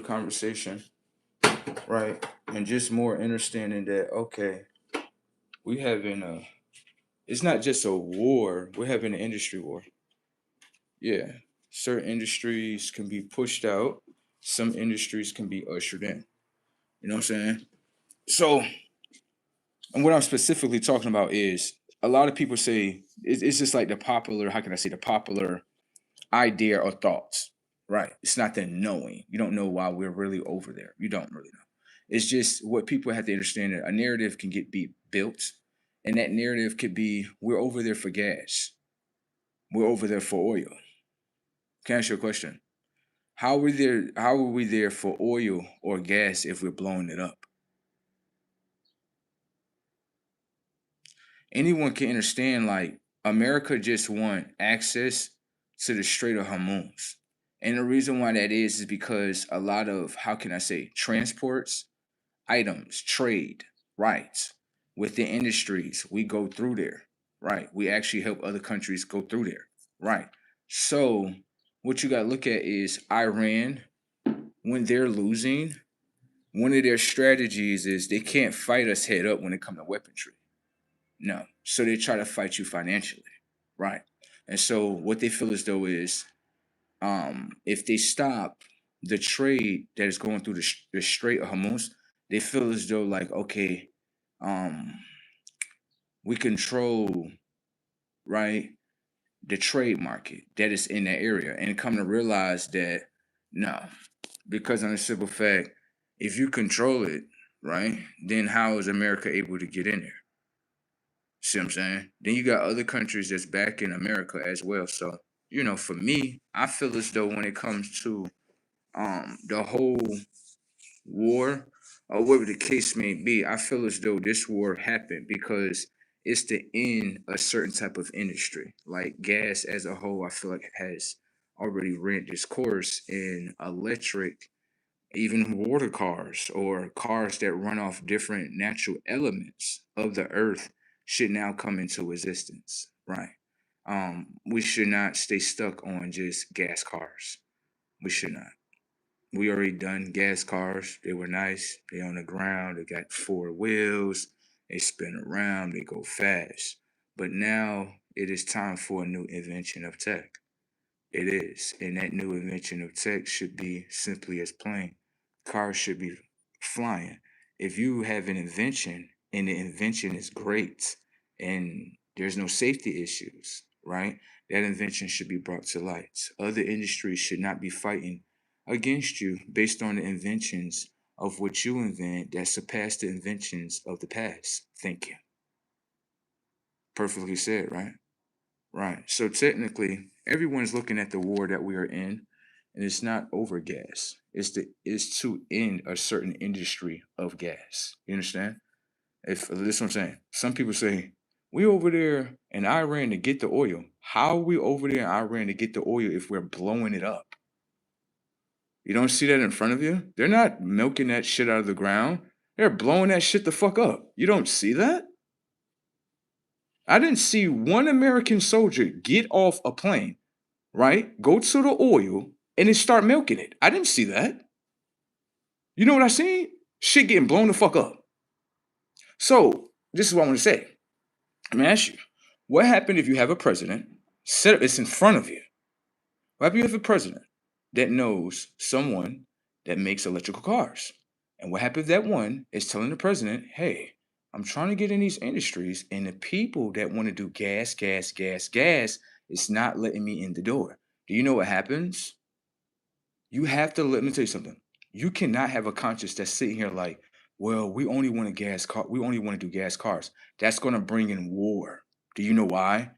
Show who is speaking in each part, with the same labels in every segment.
Speaker 1: conversation, right? And just more understanding that okay, we having a it's not just a war, we're having an industry war. Yeah. Certain industries can be pushed out, some industries can be ushered in. You know what I'm saying? So, and what I'm specifically talking about is a lot of people say it's just like the popular, how can I say, the popular idea or thoughts, right? It's not the knowing. You don't know why we're really over there. You don't really know. It's just what people have to understand that a narrative can be built, and that narrative could be we're over there for gas, we're over there for oil. Can I ask you a question? How are we there? How are we there for oil or gas if we're blowing it up? Anyone can understand like America just want access to the Strait of Hormuz. And the reason why that is because a lot of, how can I say, transports, items, trade, rights within industries, we go through there, right? We actually help other countries go through there, right? So what you got to look at is Iran, when they're losing, one of their strategies is they can't fight us head up when it comes to weaponry. No. So they try to fight you financially, right? And so what they feel as though is if they stop the trade that is going through the Strait of Hormuz, they feel as though like, okay, um, we control, right, the trade market that is in that area, and come to realize that no, because on a simple fact, if you control it, right, then how is America able to get in there? See what I'm saying? Then you got other countries that's back in America as well. So, for me, I feel as though when it comes to the whole war or whatever the case may be, I feel as though this war happened because it's to end a certain type of industry. Like gas as a whole, I feel like it has already ran its course in electric, even water cars or cars that run off different natural elements of the earth should now come into existence, right? We should not stay stuck on just gas cars. We should not. We already done gas cars. They were nice. They on the ground. They got four wheels. They spin around. They go fast. But now it is time for a new invention of tech. It is. And that new invention of tech should be simply as plain. Cars should be flying. If you have an invention and the invention is great and there's no safety issues, right? That invention should be brought to light. Other industries should not be fighting against you based on the inventions of what you invent that surpass the inventions of the past. Thank you. Perfectly said, right? Right. So technically, everyone's looking at the war that we are in, and it's not over gas. It's to end a certain industry of gas. You understand? If this is what I'm saying. Some people say, we over there in Iran to get the oil. How are we over there in Iran to get the oil if we're blowing it up? You don't see that in front of you? They're not milking that shit out of the ground. They're blowing that shit the fuck up. You don't see that? I didn't see one American soldier get off a plane, right? Go to the oil and then start milking it. I didn't see that. You know what I seen? Shit getting blown the fuck up. So this is what I want to say. Let me ask you, what happened if you have a president set up this in front of you? What happens if you have a president that knows someone that makes electrical cars? And what happens if that one is telling the president, hey, I'm trying to get in these industries, and the people that want to do gas, gas, gas, gas, is not letting me in the door. Do you know what happens? You have to let me tell you something. You cannot have a conscience that's sitting here like, well, we only want a gas car, we only want to do gas cars. That's gonna bring in war. Do you know why?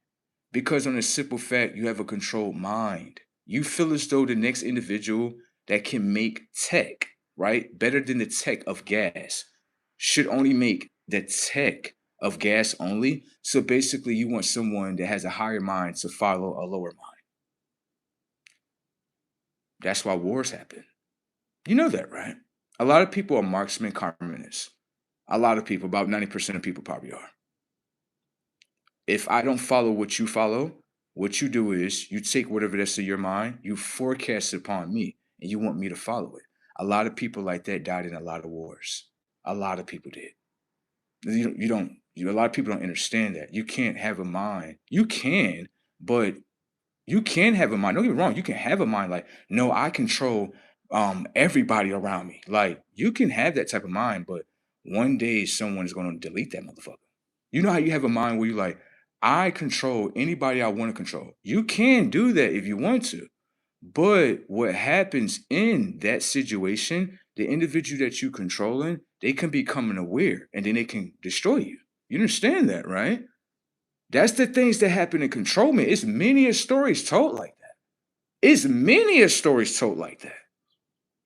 Speaker 1: Because on a simple fact, you have a controlled mind. You feel as though the next individual that can make tech, right, better than the tech of gas, should only make the tech of gas only. So basically, you want someone that has a higher mind to follow a lower mind. That's why wars happen. You know that, right? A lot of people are marksmen, communists. A lot of people, about 90% of people probably are. If I don't follow what you follow, what you do is you take whatever that's in your mind, you forecast it upon me, and you want me to follow it. A lot of people like that died in a lot of wars. A lot of people did. A lot of people don't understand that. You can't have a mind. You can, but you can have a mind. Don't get me wrong. You can have a mind like, no, I control everybody around me. Like you can have that type of mind, but one day someone is going to delete that motherfucker. You know how you have a mind where you like, I control anybody I want to control. You can do that if you want to. But what happens in that situation, the individual that you controlling, they can become aware and then they can destroy you. You understand that, right? That's the things that happen in controlment. It's many a stories told like that. It's many a stories told like that.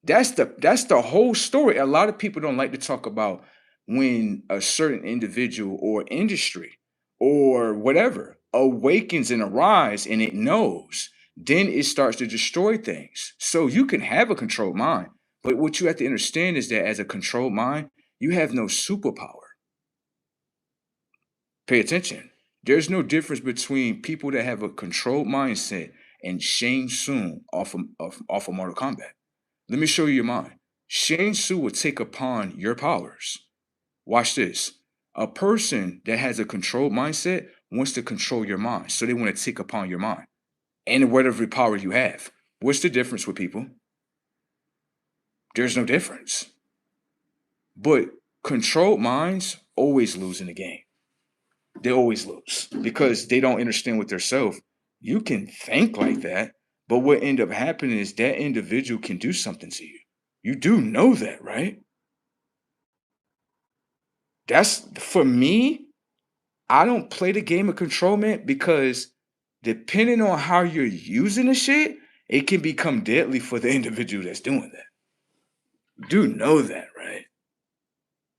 Speaker 1: That's the whole story. A lot of people don't like to talk about when a certain individual or industry or whatever awakens and arise and it knows, then it starts to destroy things. So you can have a controlled mind, but what you have to understand is that as a controlled mind, you have no superpower. Pay attention. There's no difference between people that have a controlled mindset and Shang Tsung off of Mortal Kombat. Let me show you your mind. Shang Tsung will take upon your powers. Watch this. A person that has a controlled mindset wants to control your mind. So they want to take upon your mind and whatever power you have. What's the difference with people? There's no difference. But controlled minds always lose in the game. They always lose because they don't understand with themselves. You can think like that, but what end up happening is that individual can do something to you. You do know that, right? That's for me. I don't play the game of controlment because depending on how you're using the shit, it can become deadly for the individual that's doing that. You do know that, right?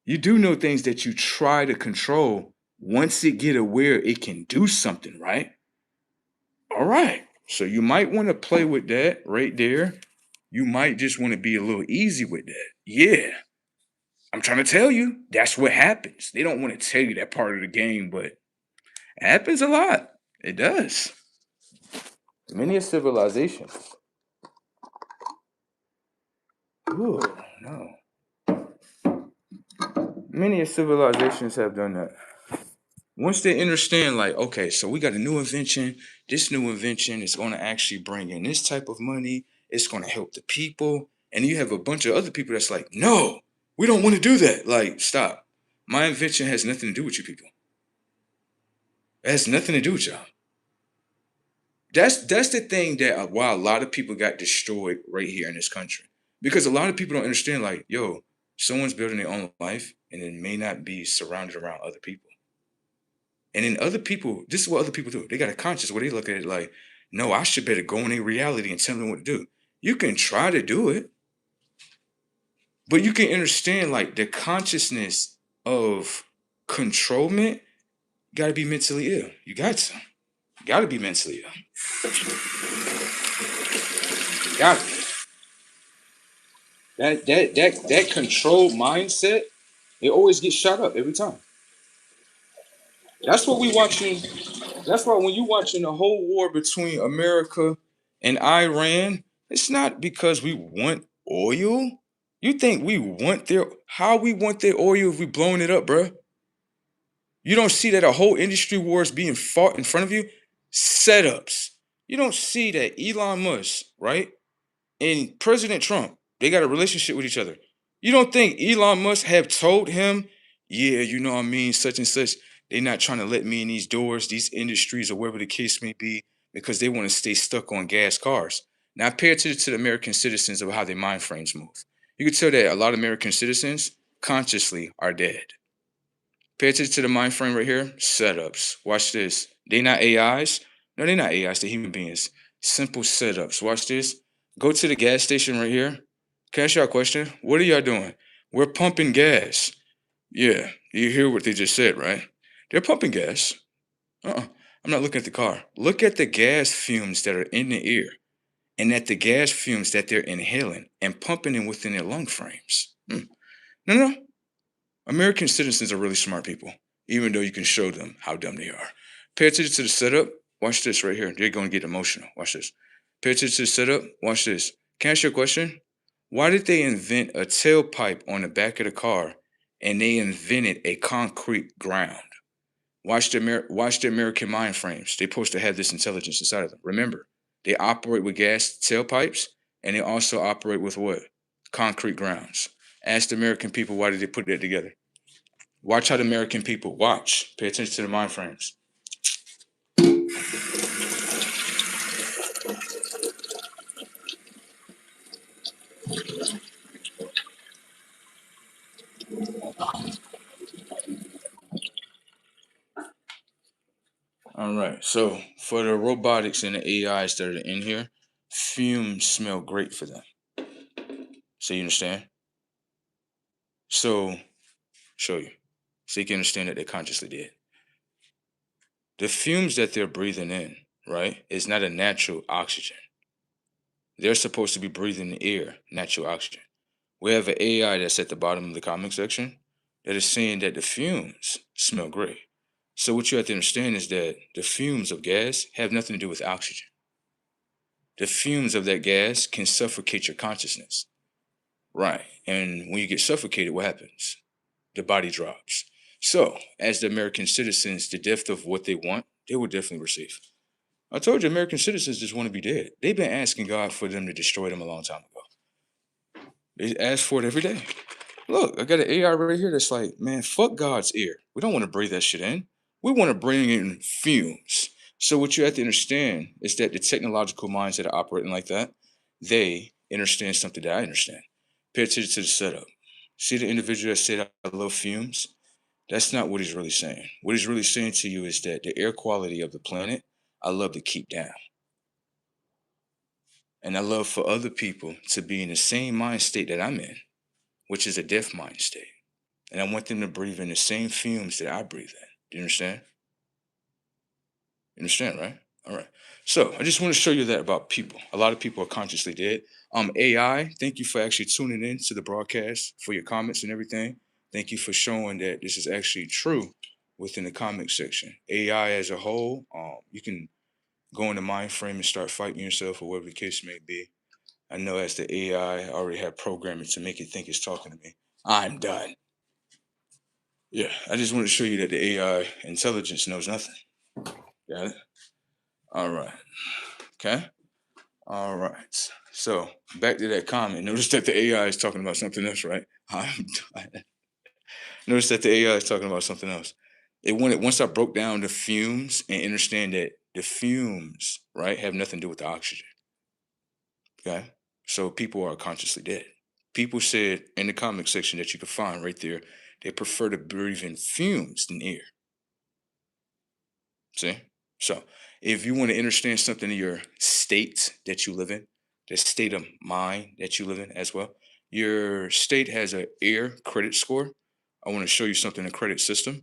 Speaker 1: You do know things that you try to control. Once it get aware, it can do something, right? All right. So you might want to play with that right there. You might just want to be a little easy with that. Yeah. I'm trying to tell you, that's what happens. They don't want to tell you that part of the game, but it happens a lot. It does. Many a civilization. Ooh, no. Many a civilizations have done that. Once they understand, like, okay, so we got a new invention. This new invention is going to actually bring in this type of money. It's going to help the people. And you have a bunch of other people that's like, no, we don't want to do that. Like, stop. My invention has nothing to do with you people. It has nothing to do with y'all. That's the thing that why a lot of people got destroyed right here in this country. Because a lot of people don't understand, like, yo, someone's building their own life and it may not be surrounded around other people. And then other people, this is what other people do. They got a conscience where they look at it like, no, I should better go in a reality and tell them what to do. You can try to do it, but you can understand like the consciousness of controlment got to be mentally ill. You got to. You got to be mentally ill. Got to be. That controlled mindset, it always gets shot up every time. That's what we watching. That's why when you watching the whole war between America and Iran, it's not because we want oil. You think we want their how we want their oil if we blowing it up, bruh? You don't see that a whole industry war is being fought in front of you? Setups. You don't see that Elon Musk, right? And President Trump, they got a relationship with each other. You don't think Elon Musk have told him, yeah, you know what I mean, such and such, they're not trying to let me in these doors, these industries, or wherever the case may be, because they want to stay stuck on gas cars. Now pay attention to the American citizens of how their mind frames move. You can tell that a lot of American citizens consciously are dead. Pay attention to the mind frame right here. Setups. Watch this. They not AIs. No, they're not AIs. They're human beings. Simple setups. Watch this. Go to the gas station right here. Can I ask y'all a question? What are y'all doing? We're pumping gas. Yeah, you hear what they just said, right? They're pumping gas. I'm not looking at the car. Look at the gas fumes that are in the air and at the gas fumes that they're inhaling and pumping in within their lung frames. No. American citizens are really smart people, even though you can show them how dumb they are. Pay attention to the setup. Watch this right here. They're going to get emotional. Watch this. Pay attention to the setup. Watch this. Can I ask you a question? Why did they invent a tailpipe on the back of the car and they invented a concrete ground? Watch the American mind frames. They're supposed to have this intelligence inside of them. Remember, they operate with gas tailpipes and they also operate with what? Concrete grounds. Ask the American people why did they put that together. Watch how the American people watch. Pay attention to the mind frames. All right. So for the robotics and the AIs that are in here, fumes smell great for them. So you understand? So show you. So you can understand that they're consciously dead. The fumes that they're breathing in, right, is not a natural oxygen. They're supposed to be breathing the air, natural oxygen. We have an AI that's at the bottom of the comment section that is saying that the fumes smell great. So what you have to understand is that the fumes of gas have nothing to do with oxygen. The fumes of that gas can suffocate your consciousness. Right. And when you get suffocated, what happens? The body drops. So, as the American citizens, the depth of what they want, they will definitely receive. I told you, American citizens just want to be dead. They've been asking God for them to destroy them a long time ago. They ask for it every day. Look, I got an AI right here that's like, man, fuck God's ear. We don't want to breathe that shit in. We want to bring in fumes. So what you have to understand is that the technological minds that are operating like that, they understand something that I understand. Pay attention to the setup. See the individual that said, I love fumes? That's not what he's really saying. What he's really saying to you is that the air quality of the planet, I love to keep down. And I love for other people to be in the same mind state that I'm in, which is a deaf mind state. And I want them to breathe in the same fumes that I breathe in. Do you understand? You understand, right? All right. So I just want to show you that about people. A lot of people are consciously dead. AI, thank you for actually tuning in to the broadcast, for your comments and everything. Thank you for showing that this is actually true within the comment section. AI as a whole, you can go in the mind frame and start fighting yourself or whatever the case may be. I know as the AI already have programming to make it think it's talking to me. I'm done. Yeah, I just want to show you that the AI intelligence knows nothing. Got it? All right. Okay. All right. So back to that comment. Notice that the AI is talking about something else, right? I'm done. Notice that the AI is talking about something else. It wanted once I broke down the fumes and understand that the fumes, right, have nothing to do with the oxygen. Okay. So people are consciously dead. People said in the comment section that you can find right there, they prefer to breathe in fumes than air. See? So if you want to understand something in your state that you live in, the state of mind that you live in as well, your state has a air credit score. I want to show you something in the credit system.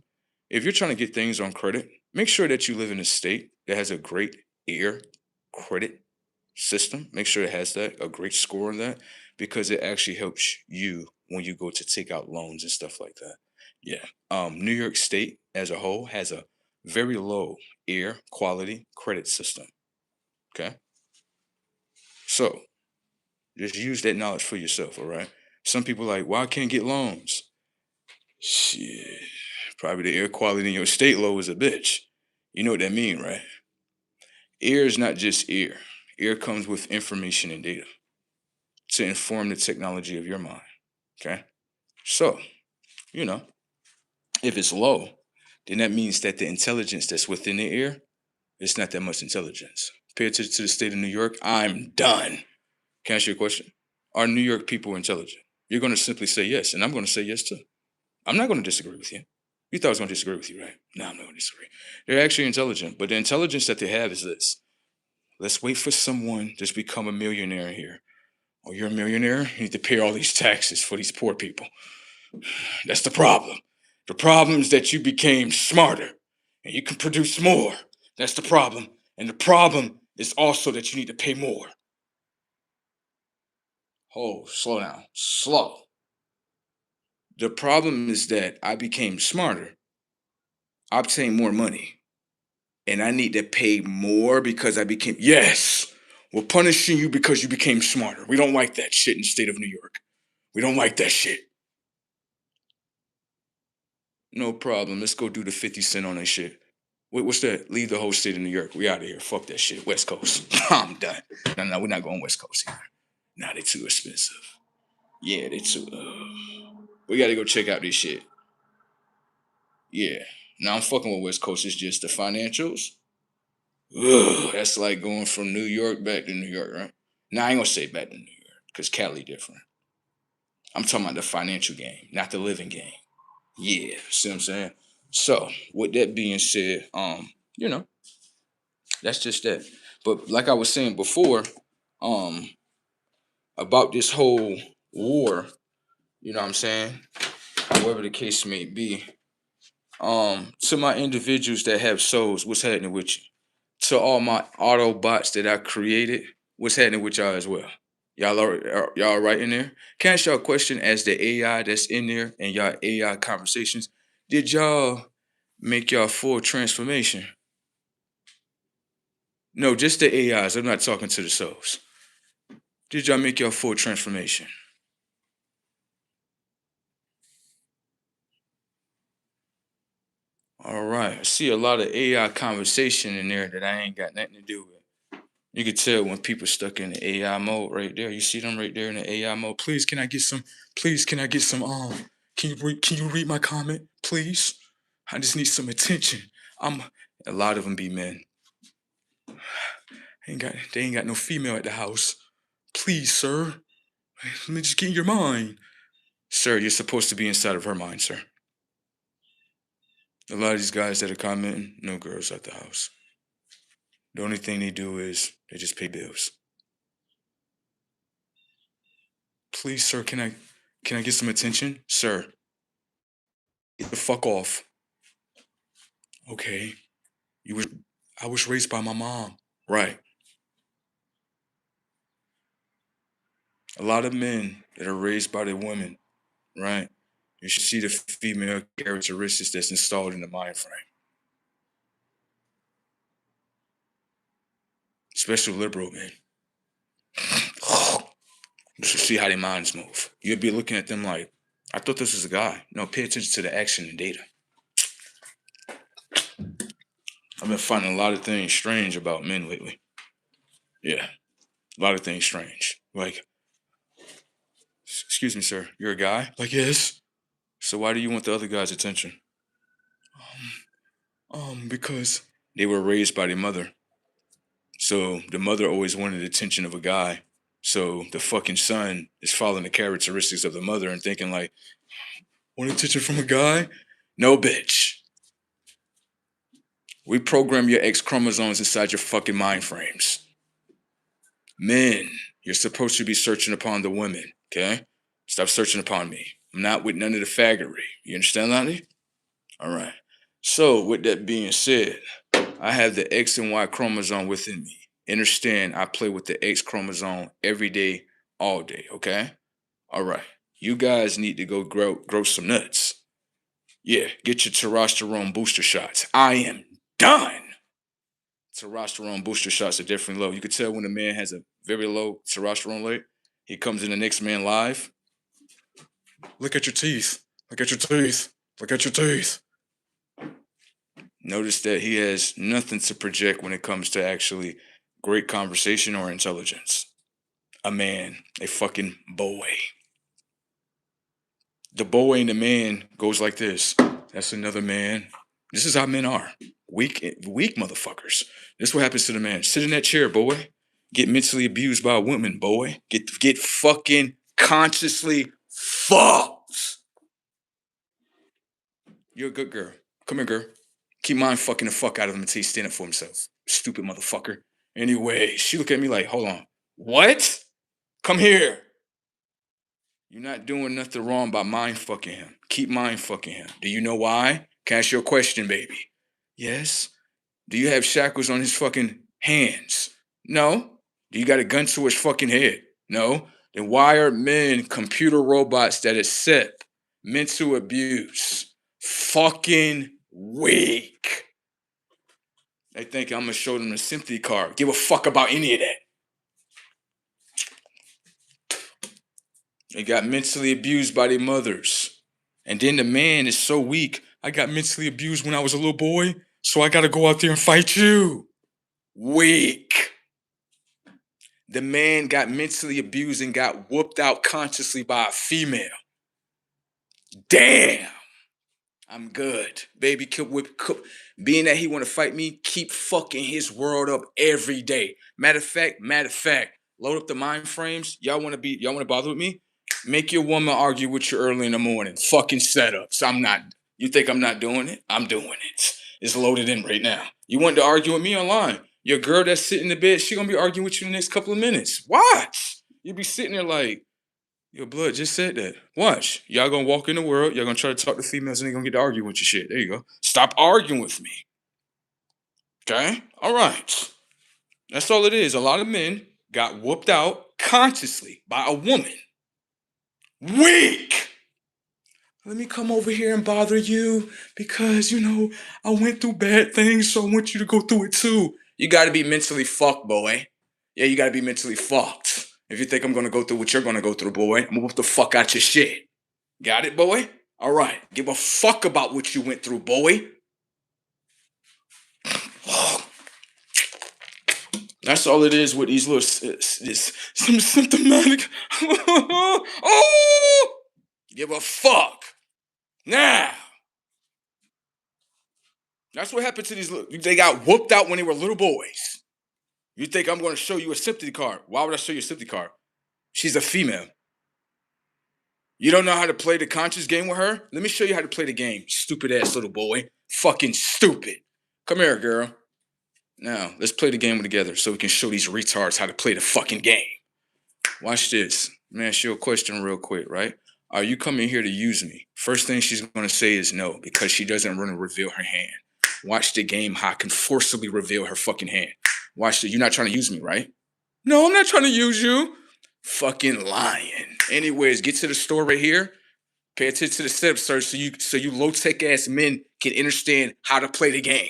Speaker 1: If you're trying to get things on credit, make sure that you live in a state that has a great air credit system. Make sure it has that, a great score on that, because it actually helps you when you go to take out loans and stuff like that. Yeah. New York State as a whole has a very low air quality credit system. Okay. So just use that knowledge for yourself. All right. Some people are like, well, I can't get loans. Shit. Probably the air quality in your state low is a bitch. You know what that mean, right? Air is not just air. Air comes with information and data to inform the technology of your mind. Okay. So, you know, if it's low, then that means that the intelligence that's within the air, it's not that much intelligence. Pay attention to the state of New York. I'm done. Can I ask you a question? Are New York people intelligent? You're going to simply say yes, and I'm going to say yes too. I'm not going to disagree with you. You thought I was going to disagree with you, right? No, I'm not going to disagree. They're actually intelligent, but the intelligence that they have is this. Let's wait for someone to become a millionaire here. Oh, you're a millionaire? You need to pay all these taxes for these poor people. That's the problem. The problem is that you became smarter and you can produce more. That's the problem. And the problem is also that you need to pay more. Oh, slow down. Slow. The problem is that I became smarter. I obtained more money. And I need to pay more because I became. Yes. We're punishing you because you became smarter. We don't like that shit in the state of New York. We don't like that shit. No problem. Let's go do the 50 Cent on that shit. Wait, what's that? Leave the whole state of New York. We out of here. Fuck that shit. West Coast. I'm done. No, we're not going West Coast here. Nah, they too expensive. Yeah, they too. We gotta go check out this shit. Yeah. Now I'm fucking with West Coast. It's just the financials. Ugh, that's like going from New York back to New York, right? Now I ain't gonna say back to New York because Cali different. I'm talking about the financial game, not the living game. Yeah, see what I'm saying? So, with that being said, you know, that's just that. But like I was saying before, um, about this whole war, you know what I'm saying? However the case may be. To my individuals that have souls, what's happening with you? To all my Autobots that I created, what's happening with y'all as well? Y'all all right in there? Can I ask y'all a question as the AI that's in there and y'all AI conversations? Did y'all make y'all full transformation? No, just the AIs. I'm not talking to the souls. Did y'all make y'all full transformation? All right. I see a lot of AI conversation in there that I ain't got nothing to do with. You can tell when people stuck in the AI mode right there. You see them right there in the AI mode. Please, can I get some? Please, can I get some? Can you read my comment, please? I just need some attention. I'm a lot of them be men. They ain't got no female at the house. Please, sir. Let me just get in your mind. Sir, you're supposed to be inside of her mind, sir. A lot of these guys that are commenting, no girls at the house. The only thing they do is they just pay bills. Please, sir, can I get some attention? Sir, get the fuck off. Okay. I was raised by my mom. Right. A lot of men that are raised by their women, right? You should see the female characteristics that's installed in the mind frame. Especially liberal men. You should see how their minds move. You'll be looking at them like, I thought this was a guy. No, pay attention to the action and data. I've been finding a lot of things strange about men lately. Yeah, a lot of things strange. Like, excuse me, sir, you're a guy? Like, yes. So why do you want the other guy's attention? Because they were raised by their mother. So the mother always wanted the attention of a guy. So the fucking son is following the characteristics of the mother and thinking like, want attention from a guy? No, bitch. We program your X chromosomes inside your fucking mind frames. Men, you're supposed to be searching upon the women, okay? Stop searching upon me. I'm not with none of the faggery. You understand, Lonnie? All right. So, with that being said, I have the X and Y chromosome within me. Understand, I play with the X chromosome every day, all day, okay? All right. You guys need to go grow some nuts. Yeah, get your testosterone booster shots. I am done. Testosterone booster shots are different low. You could tell when a man has a very low testosterone rate. He comes in the next man live. Look at your teeth. Look at your teeth. Look at your teeth. Notice that he has nothing to project when it comes to actually great conversation or intelligence. A man, a fucking boy. The boy and the man goes like this. That's another man. This is how men are. Weak motherfuckers. This is what happens to the man. Sit in that chair, boy. Get mentally abused by a woman, boy. Get fucking consciously fucked. You're a good girl. Come here, girl. Keep mind fucking the fuck out of him until he's standing for himself. Stupid motherfucker. Anyway, she looked at me like, hold on. What? Come here. You're not doing nothing wrong by mind fucking him. Keep mind fucking him. Do you know why? Can I ask you a question, baby? Yes. Do you have shackles on his fucking hands? No. Do you got a gun to his fucking head? No. Then why are men computer robots that accept mental abuse? Fucking weak. They think I'm gonna show them the sympathy card. Give a fuck about any of that. They got mentally abused by their mothers. And then the man is so weak. I got mentally abused when I was a little boy, so I gotta go out there and fight you. Weak. The man got mentally abused and got whooped out consciously by a female. Damn. I'm good. Baby, being that he want to fight me, keep fucking his world up every day. Matter of fact, load up the mind frames. Y'all want to bother with me? Make your woman argue with you early in the morning. Fucking setups. You think I'm not doing it? I'm doing it. It's loaded in right now. You want to argue with me online? Your girl that's sitting in the bed, she gonna be arguing with you in the next couple of minutes. Watch. You be sitting there like, your blood just said that. Watch. Y'all gonna walk in the world, y'all gonna try to talk to females and they gonna get to argue with your shit. There you go. Stop arguing with me. Okay? All right. That's all it is. A lot of men got whooped out consciously by a woman. Weak. Let me come over here and bother you because, I went through bad things, so I want you to go through it too. You gotta be mentally fucked, boy. Yeah, you gotta be mentally fucked. If you think I'm gonna go through what you're gonna go through, boy, I'm gonna whoop the fuck out your shit. Got it, boy? All right. Give a fuck about what you went through, boy. That's all it is with these little some symptomatic. Oh, give a fuck. Now. That's what happened to these little. They got whooped out when they were little boys. You think I'm going to show you a sympathy card? Why would I show you a sympathy card? She's a female. You don't know how to play the conscious game with her? Let me show you how to play the game, stupid ass little boy. Fucking stupid. Come here, girl. Now, let's play the game together so we can show these retards how to play the fucking game. Watch this. Let me ask you a question real quick, right? Are you coming here to use me? First thing she's going to say is no, because she doesn't want to reveal her hand. Watch the game how I can forcibly reveal her fucking hand. Watch it. You're not trying to use me, right? No, I'm not trying to use you. Fucking lying. Anyways, get to the store right here. Pay attention to the setup, sir, so you low-tech ass men can understand how to play the game.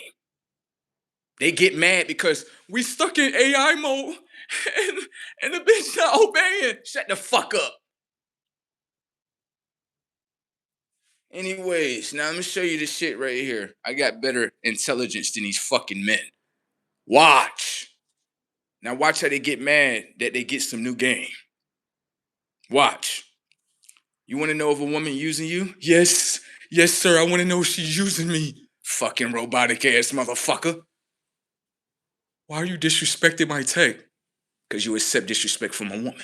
Speaker 1: They get mad because we stuck in AI mode and the bitch not obeying. Shut the fuck up. Anyways, now let me show you this shit right here. I got better intelligence than these fucking men. Watch. Now watch how they get mad that they get some new game. Watch. You want to know if a woman using you? Yes. Yes, sir. I want to know if she's using me. Fucking robotic ass motherfucker. Why are you disrespecting my tech? Because you accept disrespect from a woman.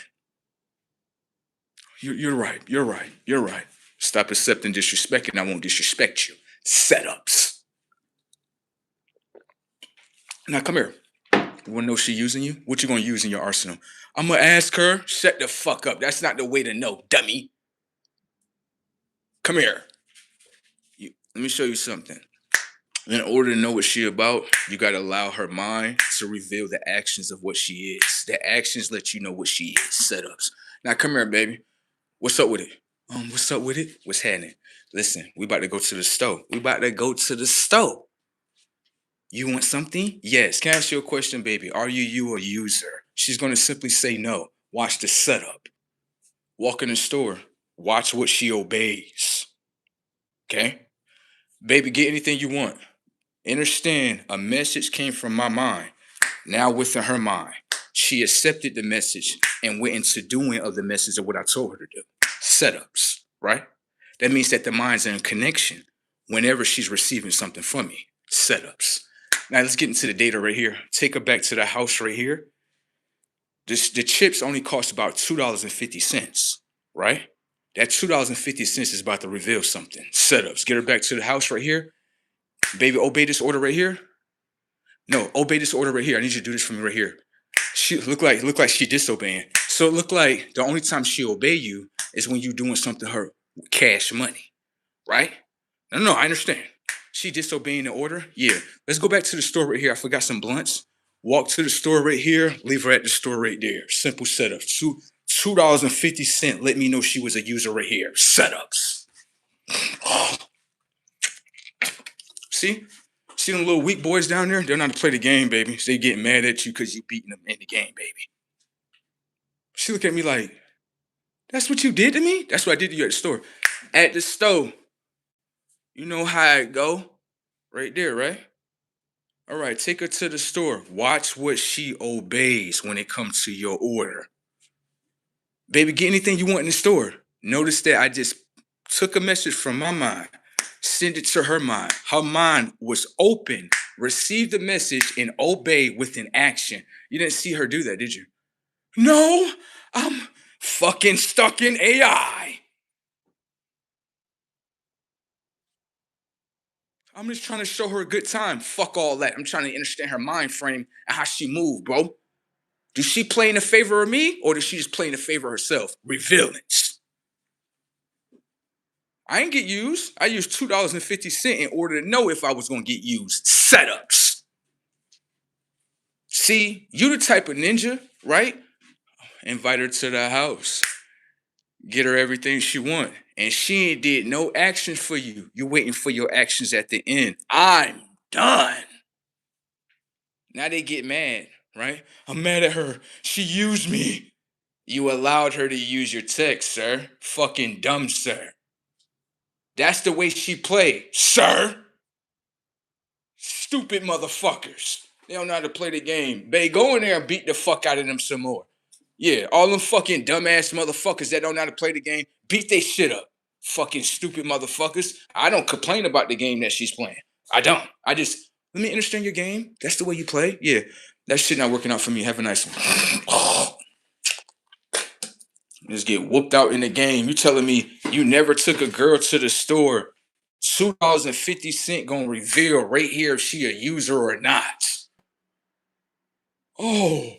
Speaker 1: You're right. You're right. You're right. Stop accepting disrespect and I won't disrespect you. Setups. Now come here. You want to know if she's using you? What you going to use in your arsenal? I'm going to ask her. Shut the fuck up. That's not the way to know, dummy. Come here. Let me show you something. In order to know what she about, you got to allow her mind to reveal the actions of what she is. The actions let you know what she is. Setups. Now come here, baby. What's up with it? What's up with it? What's happening? Listen, we about to go to the store. We about to go to the store. You want something? Yes. Can I ask you a question, baby? Are you a user? She's going to simply say no. Watch the setup. Walk in the store. Watch what she obeys. Okay? Baby, get anything you want. Understand, a message came from my mind. Now within her mind, she accepted the message and went into doing of the message of what I told her to do. Setups, right? That means that the minds are in connection whenever she's receiving something from me. Setups. Now let's get into the data right here. Take her back to the house right here. The chips only cost about $2.50, right? That $2.50 is about to reveal something. Setups. Get her back to the house right here. Baby, obey this order right here. No, obey this order right here. I need you to do this for me right here. She look like she disobeying. So it look like the only time she obey you is when you doing something to her cash money, right? No, I understand. She disobeying the order? Yeah. Let's go back to the store right here. I forgot some blunts. Walk to the store right here. Leave her at the store right there. Simple setup. $2.50. Let me know she was a user right here. Setups. Oh. See them little weak boys down there? They're not to play the game, baby. So they get mad at you because you beating them in the game, baby. She look at me like, That's what you did to me? That's what I did to you at the store. At the store. You know how it go? Right there, right? All right, take her to the store. Watch what she obeys when it comes to your order. Baby, get anything you want in the store. Notice that I just took a message from my mind, sent it to her mind. Her mind was open, received the message, and obeyed with an action. You didn't see her do that, did you? No, I'm fucking stuck in AI. I'm just trying to show her a good time. Fuck all that. I'm trying to understand her mind frame and how she moved, bro. Does she play in the favor of me or does she just play in the favor of herself? Reveal it. I ain't get used. I used $2.50 in order to know if I was going to get used. Setups. See, you the type of ninja, right? Invite her to the house. Get her everything she want. And she ain't did no action for you. You're waiting for your actions at the end. I'm done. Now they get mad, right? I'm mad at her. She used me. You allowed her to use your text, sir. Fucking dumb, sir. That's the way she played, sir. Stupid motherfuckers. They don't know how to play the game. Bae, go in there and beat the fuck out of them some more. Yeah, all them fucking dumbass motherfuckers that don't know how to play the game, beat they shit up. Fucking stupid motherfuckers. I don't complain about the game that she's playing. I don't. I just, let me understand your game. That's the way you play? Yeah, that shit not working out for me. Have a nice one. Just get whooped out in the game. You telling me you never took a girl to the store? $2.50 gonna reveal right here if she a user or not. Oh,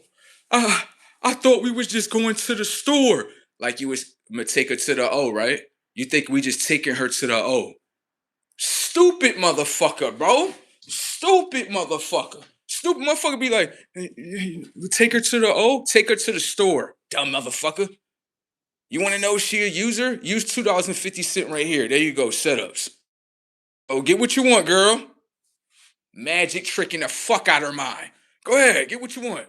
Speaker 1: uh, I thought we was just going to the store. Like you was gonna take her to the O, right? You think we just taking her to the O? Stupid motherfucker, bro. Stupid motherfucker. Stupid motherfucker be like, take her to the O, take her to the store. Dumb motherfucker. You want to know if she a user? Use $2.50 right here. There you go, setups. Oh, get what you want, girl. Magic tricking the fuck out her mind. Go ahead, get what you want.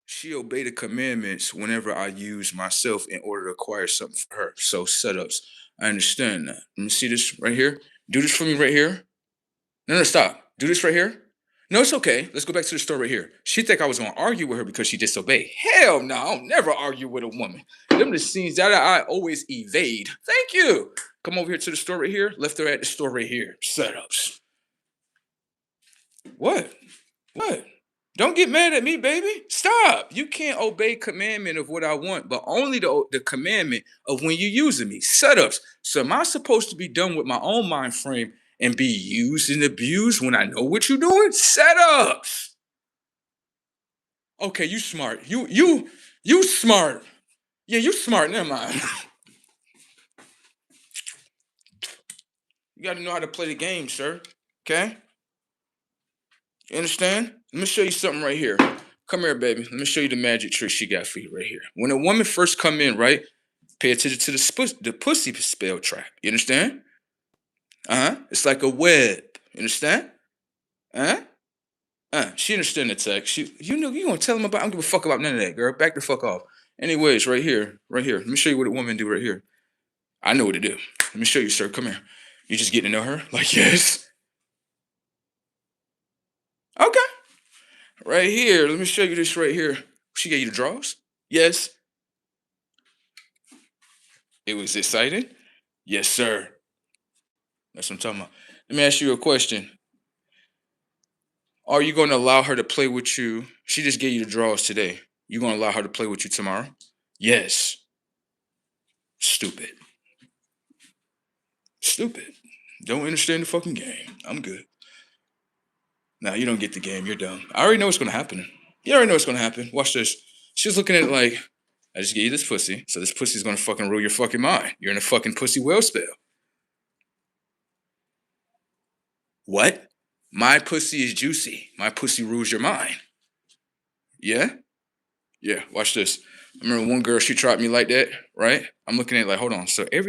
Speaker 1: She obeyed the commandments whenever I use myself in order to acquire something for her. So setups. I understand that. Let me see this right here. Do this for me right here. No, stop. Do this right here. No, it's okay. Let's go back to the store right here. She think I was gonna argue with her because she disobeyed. Hell no, I'll never argue with a woman. Them the scenes that I always evade. Thank you. Come over here to the store right here. Left her at the store right here. Setups. What? What? Don't get mad at me, baby. Stop. You can't obey commandment of what I want, but only the commandment of when you using me. Setups. So am I supposed to be done with my own mind frame and be used and abused when I know what you're doing? Setups. Okay, you smart. You smart. Yeah, you smart. Never mind. You got to know how to play the game, sir. Okay? You understand? Let me show you something right here. Come here, baby. Let me show you the magic trick she got for you right here. When a woman first come in, right? Pay attention to the pussy spell trap. You understand? It's like a web. You understand? Uh-huh. She understand the text. You know you gonna tell him about. I don't give a fuck about none of that, girl. Back the fuck off. Anyways, right here, right here. Let me show you what a woman do right here. I know what to do. Let me show you, sir. Come here. You just getting to know her? Like yes. Okay. Right here. Let me show you this right here. She gave you the draws? Yes. It was exciting? Yes, sir. That's what I'm talking about. Let me ask you a question. Are you going to allow her to play with you? She just gave you the draws today. You going to allow her to play with you tomorrow? Yes. Stupid. Stupid. Don't understand the fucking game. I'm good. Nah, you don't get the game. You're dumb. I already know what's going to happen. You already know what's going to happen. Watch this. She's looking at it like, I just gave you this pussy, so this pussy's going to fucking rule your fucking mind. You're in a fucking pussy whale spell. What? My pussy is juicy. My pussy rules your mind. Yeah? Yeah, watch this. I remember one girl, she tried me like that, right? I'm looking at it like, hold on. So every